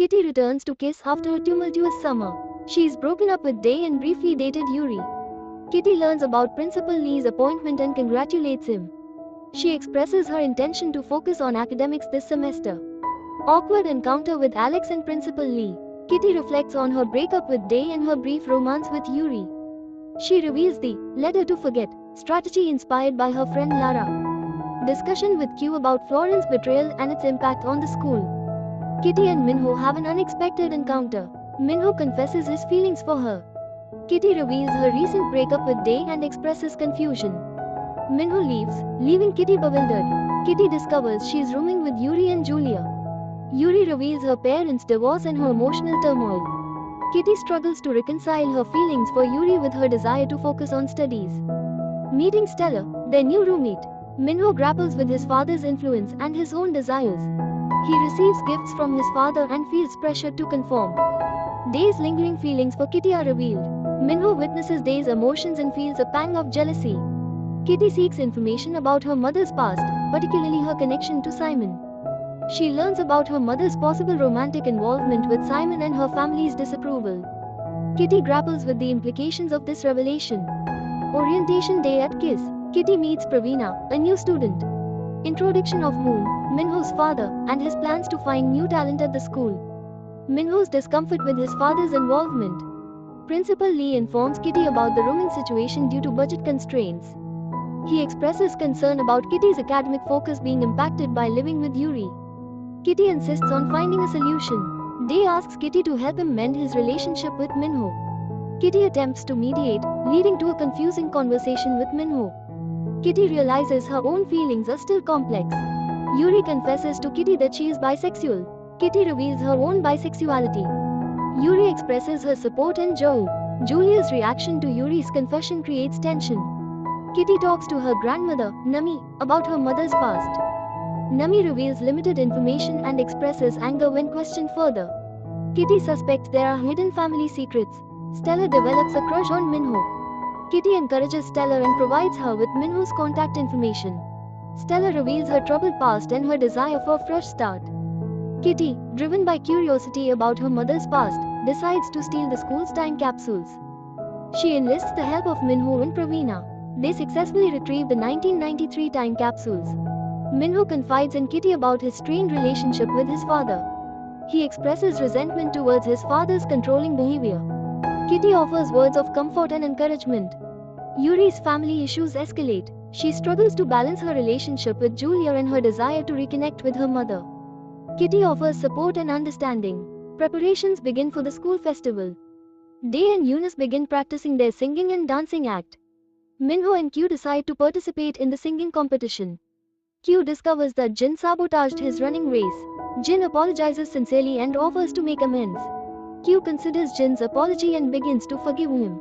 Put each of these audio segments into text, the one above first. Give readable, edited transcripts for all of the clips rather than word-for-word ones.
Kitty returns to Kiss after a tumultuous summer. She is broken up with Day and briefly dated Yuri. Kitty learns about Principal Lee's appointment and congratulates him. She expresses her intention to focus on academics this semester. Awkward encounter with Alex and Principal Lee. Kitty reflects on her breakup with Day and her brief romance with Yuri. She reveals the letter to forget strategy inspired by her friend Lara. Discussion with Q about Florence betrayal and its impact on the school. Kitty and Minho have an unexpected encounter. Minho confesses his feelings for her. Kitty reveals her recent breakup with Day and expresses confusion. Minho leaves, leaving Kitty bewildered. Kitty discovers she is rooming with Yuri and Julia. Yuri reveals her parents' divorce and her emotional turmoil. Kitty struggles to reconcile her feelings for Yuri with her desire to focus on studies. Meeting Stella, their new roommate. Minho grapples with his father's influence and his own desires. He receives gifts from his father and feels pressure to conform. Day's lingering feelings for Kitty are revealed. Minho witnesses Day's emotions and feels a pang of jealousy. Kitty seeks information about her mother's past, particularly her connection to Simon. She learns about her mother's possible romantic involvement with Simon and her family's disapproval. Kitty grapples with the implications of this revelation. Orientation day at Kiss. Kitty meets Pravina, a new student. Introduction of Moon, Minho's father, and his plans to find new talent at the school. Minho's discomfort with his father's involvement. Principal Lee informs Kitty about the rooming situation due to budget constraints. He expresses concern about Kitty's academic focus being impacted by living with Yuri. Kitty insists on finding a solution. Day asks Kitty to help him mend his relationship with Minho. Kitty attempts to mediate, leading to a confusing conversation with Minho. Kitty realizes her own feelings are still complex. Yuri confesses to Kitty that she is bisexual. Kitty reveals her own bisexuality. Yuri expresses her support and joy. Julia's reaction to Yuri's confession creates tension. Kitty talks to her grandmother, Nami, about her mother's past. Nami reveals limited information and expresses anger when questioned further. Kitty suspects there are hidden family secrets. Stella develops a crush on Minho. Kitty encourages Stella and provides her with Minho's contact information. Stella reveals her troubled past and her desire for a fresh start. Kitty, driven by curiosity about her mother's past, decides to steal the school's time capsules. She enlists the help of Minho and Pravina. They successfully retrieve the 1993 time capsules. Minho confides in Kitty about his strained relationship with his father. He expresses resentment towards his father's controlling behavior. Kitty offers words of comfort and encouragement. Yuri's family issues escalate. She struggles to balance her relationship with Julia and her desire to reconnect with her mother. Kitty offers support and understanding. Preparations begin for the school festival. Day and Eunice begin practicing their singing and dancing act. Minho and Q decide to participate in the singing competition. Q discovers that Jin sabotaged his running race. Jin apologizes sincerely and offers to make amends. Q considers Jin's apology and begins to forgive him.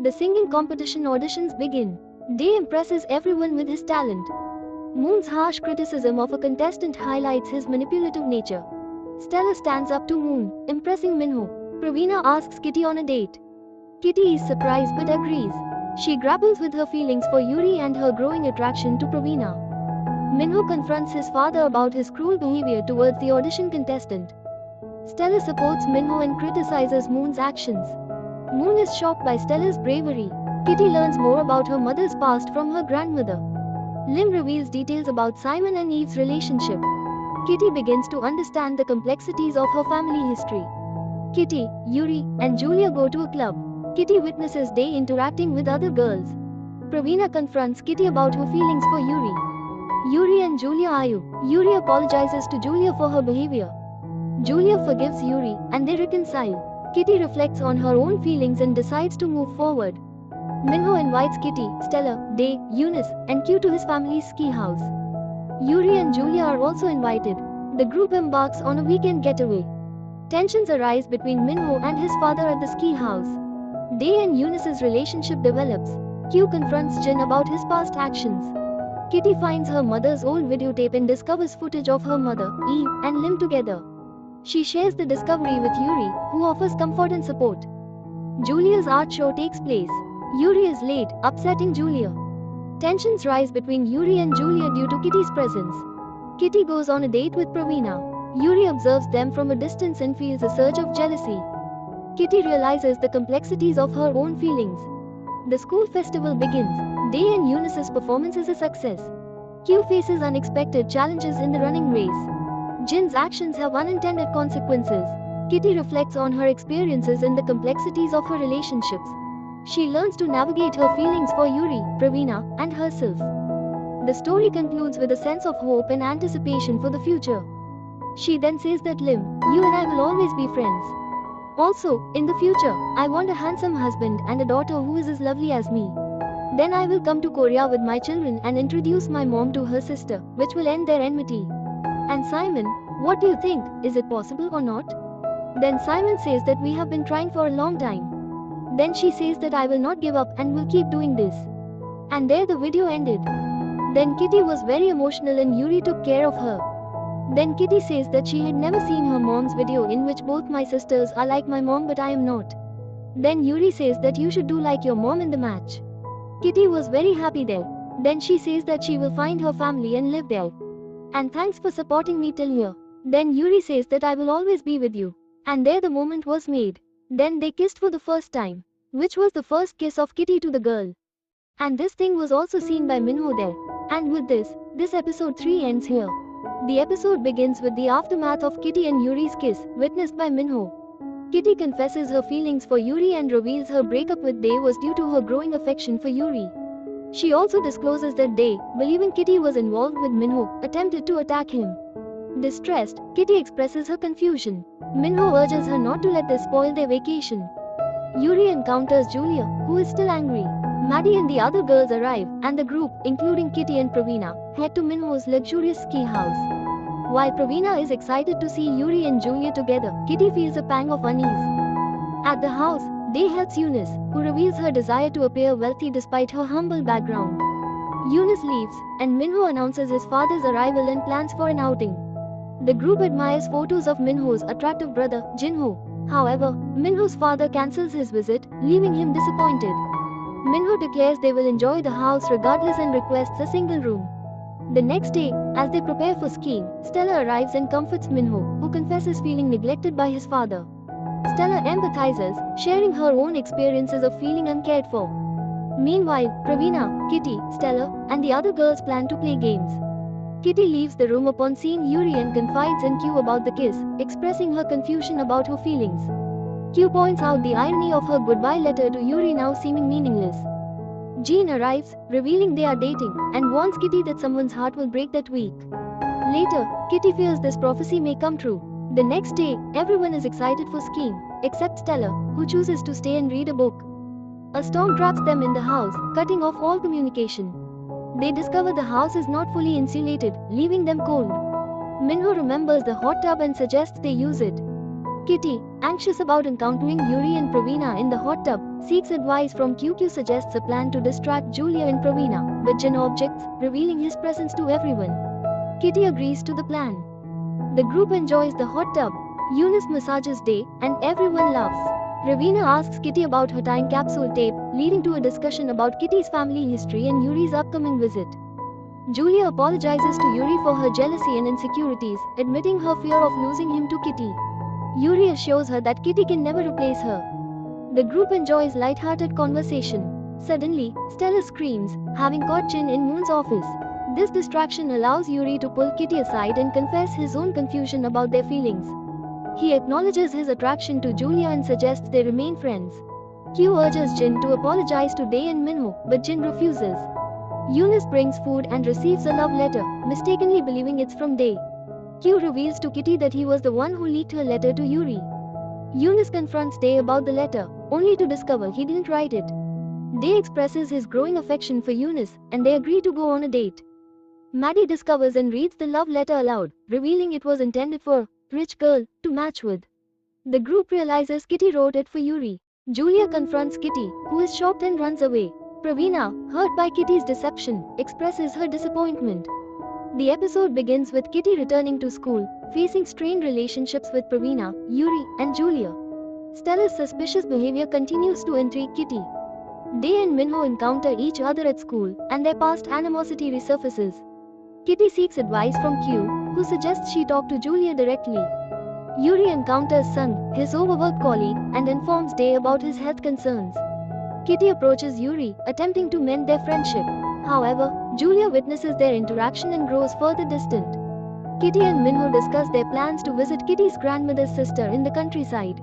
The singing competition auditions begin. Day impresses everyone with his talent. Moon's harsh criticism of a contestant highlights his manipulative nature. Stella stands up to Moon, impressing Minho. Pravina asks Kitty on a date. Kitty is surprised but agrees. She grapples with her feelings for Yuri and her growing attraction to Pravina. Minho confronts his father about his cruel behavior towards the audition contestant. Stella supports Minho and criticizes Moon's actions. Moon is shocked by Stella's bravery. Kitty learns more about her mother's past from her grandmother. Lim reveals details about Simon and Eve's relationship. Kitty begins to understand the complexities of her family history. Kitty, Yuri, and Julia go to a club. Kitty witnesses Day interacting with other girls. Pravina confronts Kitty about her feelings for Yuri. Yuri and Julia argue. Yuri apologizes to Julia for her behavior. Julia forgives Yuri, and they reconcile. Kitty reflects on her own feelings and decides to move forward. Minho invites Kitty, Stella, Day, Eunice, and Q to his family's ski house. Yuri and Julia are also invited. The group embarks on a weekend getaway. Tensions arise between Minho and his father at the ski house. Day and Eunice's relationship develops. Q confronts Jin about his past actions. Kitty finds her mother's old videotape and discovers footage of her mother, Eve, and Lim together. She shares the discovery with Yuri, who offers comfort and support. Julia's art show takes place. Yuri is late, upsetting Julia. Tensions rise between Yuri and Julia due to Kitty's presence. Kitty goes on a date with Pravina. Yuri observes them from a distance and feels a surge of jealousy. Kitty realizes the complexities of her own feelings. The school festival begins. Day and Eunice's performance is a success. Q faces unexpected challenges in the running race. Jin's actions have unintended consequences. Kitty reflects on her experiences and the complexities of her relationships. She learns to navigate her feelings for Yuri, Pravina, and herself. The story concludes with a sense of hope and anticipation for the future. She then says that Lim, you and I will always be friends. Also, in the future, I want a handsome husband and a daughter who is as lovely as me. Then I will come to Korea with my children and introduce my mom to her sister, which will end their enmity. And Simon, what do you think? Is it possible or not? Then Simon says that we have been trying for a long time. Then she says that I will not give up and will keep doing this. And there the video ended. Then Kitty was very emotional and Yuri took care of her. Then Kitty says that she had never seen her mom's video in which both my sisters are like my mom but I am not. Then Yuri says that you should do like your mom in the match. Kitty was very happy there. Then she says that she will find her family and live there. And thanks for supporting me till here. Then Yuri says that I will always be with you. And there the moment was made. Then they kissed for the first time, which was the first kiss of Kitty to the girl. And this thing was also seen by Minho there. And with this episode 3 ends here. The episode begins with the aftermath of Kitty and Yuri's kiss, witnessed by Minho. Kitty confesses her feelings for Yuri and reveals her breakup with Day was due to her growing affection for Yuri. She also discloses that Day, believing Kitty was involved with Minho, attempted to attack him. Distressed, Kitty expresses her confusion. Minho urges her not to let this spoil their vacation. Yuri encounters Julia, who is still angry. Maddie and the other girls arrive, and the group, including Kitty and Pravina, head to Minho's luxurious ski house. While Pravina is excited to see Yuri and Julia together, Kitty feels a pang of unease. At the house, Day helps Eunice, who reveals her desire to appear wealthy despite her humble background. Eunice leaves, and Minho announces his father's arrival and plans for an outing. The group admires photos of Minho's attractive brother, Jinho. However, Minho's father cancels his visit, leaving him disappointed. Minho declares they will enjoy the house regardless and requests a single room. The next day, as they prepare for skiing, Stella arrives and comforts Minho, who confesses feeling neglected by his father. Stella empathizes, sharing her own experiences of feeling uncared for. Meanwhile, Pravina, Kitty, Stella, and the other girls plan to play games. Kitty leaves the room upon seeing Yuri and confides in Q about the kiss, expressing her confusion about her feelings. Q points out the irony of her goodbye letter to Yuri now seeming meaningless. Jean arrives, revealing they are dating, and warns Kitty that someone's heart will break that week. Later, Kitty fears this prophecy may come true. The next day, everyone is excited for skiing, except Stella, who chooses to stay and read a book. A storm traps them in the house, cutting off all communication. They discover the house is not fully insulated, leaving them cold. Minho remembers the hot tub and suggests they use it. Kitty, anxious about encountering Yuri and Pravina in the hot tub, seeks advice from QQ suggests a plan to distract Julia and Pravina, but Jin objects, revealing his presence to everyone. Kitty agrees to the plan. The group enjoys the hot tub. Eunice massages Day, and everyone laughs. Ravina asks Kitty about her time capsule tape, leading to a discussion about Kitty's family history and Yuri's upcoming visit. Julia apologizes to Yuri for her jealousy and insecurities, admitting her fear of losing him to Kitty. Yuri assures her that Kitty can never replace her. The group enjoys light-hearted conversation. Suddenly, Stella screams, having caught Jin in Moon's office. This distraction allows Yuri to pull Kitty aside and confess his own confusion about their feelings. He acknowledges his attraction to Julia and suggests they remain friends. Q urges Jin to apologize to Day and Minho, but Jin refuses. Eunice brings food and receives a love letter, mistakenly believing it's from Day. Q reveals to Kitty that he was the one who leaked her letter to Yuri. Eunice confronts Day about the letter, only to discover he didn't write it. Day expresses his growing affection for Eunice, and they agree to go on a date. Maddie discovers and reads the love letter aloud, revealing it was intended for a rich girl to match with. The group realizes Kitty wrote it for Yuri. Julia confronts Kitty, who is shocked and runs away. Pravina, hurt by Kitty's deception, expresses her disappointment. The episode begins with Kitty returning to school, facing strained relationships with Pravina, Yuri, and Julia. Stella's suspicious behavior continues to intrigue Kitty. Day and Minho encounter each other at school, and their past animosity resurfaces. Kitty seeks advice from Q, who suggests she talk to Julia directly. Yuri encounters Sung, his overworked colleague, and informs Day about his health concerns. Kitty approaches Yuri, attempting to mend their friendship. However, Julia witnesses their interaction and grows further distant. Kitty and Minho discuss their plans to visit Kitty's grandmother's sister in the countryside.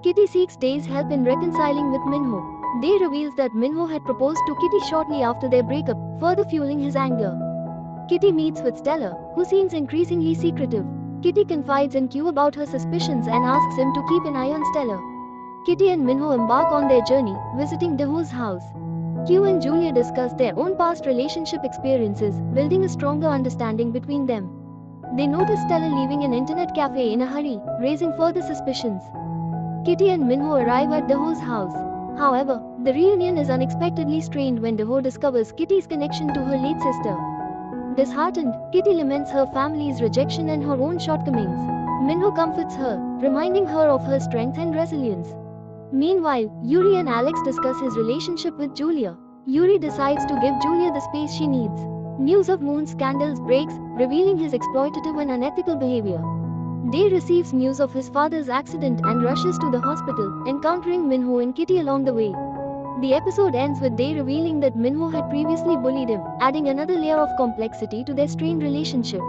Kitty seeks Day's help in reconciling with Minho. Day reveals that Minho had proposed to Kitty shortly after their breakup, further fueling his anger. Kitty meets with Stella, who seems increasingly secretive. Kitty confides in Q about her suspicions and asks him to keep an eye on Stella. Kitty and Minho embark on their journey, visiting Daho's house. Q and Julia discuss their own past relationship experiences, building a stronger understanding between them. They notice Stella leaving an internet cafe in a hurry, raising further suspicions. Kitty and Minho arrive at Daho's house. However, the reunion is unexpectedly strained when Daho discovers Kitty's connection to her late sister. Disheartened, Kitty laments her family's rejection and her own shortcomings. Minho comforts her, reminding her of her strength and resilience. Meanwhile, Yuri and Alex discuss his relationship with Julia. Yuri decides to give Julia the space she needs. News of Moon's scandals breaks, revealing his exploitative and unethical behavior. Day receives news of his father's accident and rushes to the hospital, encountering Minho and Kitty along the way. The episode ends with Day revealing that Minho had previously bullied him, adding another layer of complexity to their strained relationship.